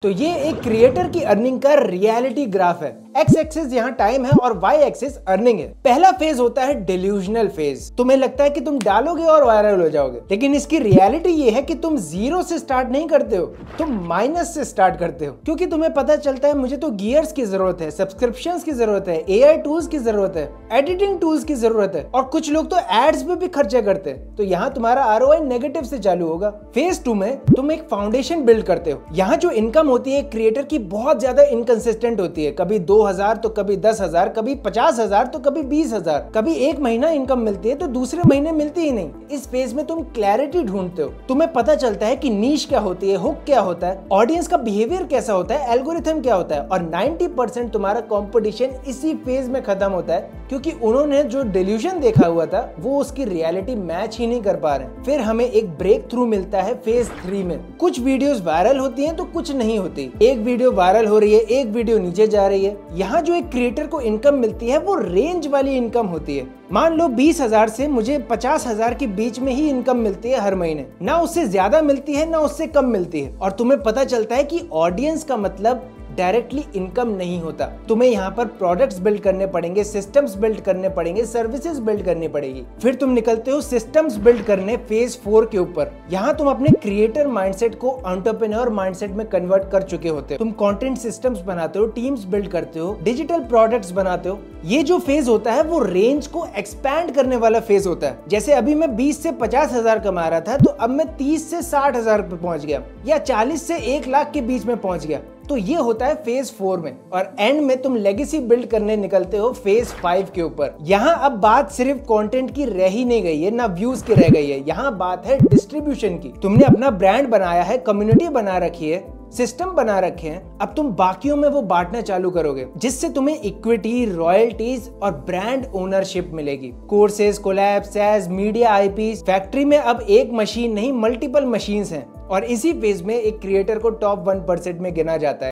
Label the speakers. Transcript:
Speaker 1: तो ये एक क्रिएटर की अर्निंग का रियलिटी ग्राफ है। एक्स एक्सिस यहाँ टाइम है और वाई एक्सिस अर्निंग है। पहला फेज होता है डिल्यूजनल फेज। तुम्हें लगता है कि तुम डालोगे और वायरल हो जाओगे, लेकिन इसकी रियलिटी ये है कि तुम जीरो से स्टार्ट नहीं करते हो, तुम माइनस से स्टार्ट करते हो। क्योंकि तुम्हें पता चलता है मुझे तो गियर्स की जरूरत है, सब्सक्रिप्शंस की जरूरत है, एआई टूल्स की जरूरत है, एडिटिंग टूल्स की जरूरत है, और कुछ लोग तो एड्स पे भी खर्चा करते हैं। तो यहाँ तुम्हारा आरओआई नेगेटिव से चालू होगा। फेज 2 में तुम एक फाउंडेशन बिल्ड करते हो। यहाँ जो इनकम होती है क्रिएटर की बहुत ज्यादा इनकंसिस्टेंट होती है। कभी 2000 तो कभी 10,000, कभी 50,000 तो कभी 20,000, कभी एक महीना इनकम मिलती है तो दूसरे महीने मिलती ही नहीं। इस फेज में तुम क्लैरिटी ढूंढते हो। तुम्हें पता चलता है कि नीश क्या होती है, हुक क्या होता है, ऑडियंस का बिहेवियर कैसा होता है, एल्गोरिथम क्या होता है, और 90% तुम्हारा कंपटीशन इसी फेज में खत्म होता है, क्योंकि उन्होंने जो डिल्यूजन देखा हुआ था वो उसकी रियलिटी मैच ही नहीं कर पा रहे। फिर हमें एक ब्रेक थ्रू मिलता है फेज 3 में। कुछ वीडियोस वायरल होती हैं तो कुछ नहीं होती। एक वीडियो वायरल हो रही है, एक वीडियो नीचे जा रही है। यहाँ जो एक क्रिएटर को इनकम मिलती है वो रेंज वाली इनकम होती है। मान लो 20,000 से मुझे 50,000 के बीच में ही इनकम मिलती है हर महीने। ना उससे ज्यादा मिलती है ना उससे कम मिलती है। और तुम्हें पता चलता है कि ऑडियंस का मतलब डायरेक्टली इनकम नहीं होता। तुम्हें यहाँ पर प्रोडक्ट्स बिल्ड करने पड़ेंगे, सिस्टम्स बिल्ड करने पड़ेंगे, सर्विसेज बिल्ड करनी पड़ेगी। फिर तुम निकलते हो सिस्टम्स बिल्ड करने फेज 4 के ऊपर। यहाँ तुम अपने क्रिएटर माइंडसेट को एंटरप्रेन्योर माइंडसेट में कन्वर्ट कर चुके होते हो। तुम कंटेंट सिस्टम्स बनाते हो, टीम्स बिल्ड करते हो, डिजिटल प्रोडक्ट्स बनाते हो। ये जो फेज होता है वो रेंज को एक्सपैंड करने वाला फेज होता है। जैसे अभी मैं 20 से 50,000 कमा रहा था, तो अब मैं 30 से 60,000 पे पहुंच गया, या 40 से 1 लाख के बीच में पहुंच गया। तो ये होता है फेज 4 में। और एंड में तुम लेगेसी बिल्ड करने निकलते हो फेज 5 के ऊपर। यहाँ अब बात सिर्फ कंटेंट की रह ही नहीं गई है, ना व्यूज की रह गई है। यहाँ बात है डिस्ट्रीब्यूशन की। तुमने अपना ब्रांड बनाया है, कम्युनिटी बना रखी है, सिस्टम बना रखे हैं। अब तुम बाकियों में वो बांटना चालू करोगे, जिससे तुम्हें इक्विटी, रॉयल्टीज और ब्रांड ओनरशिप मिलेगी। कोर्सेज, कोलैब, सैज, मीडिया, आईपीज। फैक्ट्री में अब एक मशीन नहीं, मल्टीपल मशीन्स हैं। और इसी फेज में एक क्रिएटर को टॉप 1% में गिना जाता है।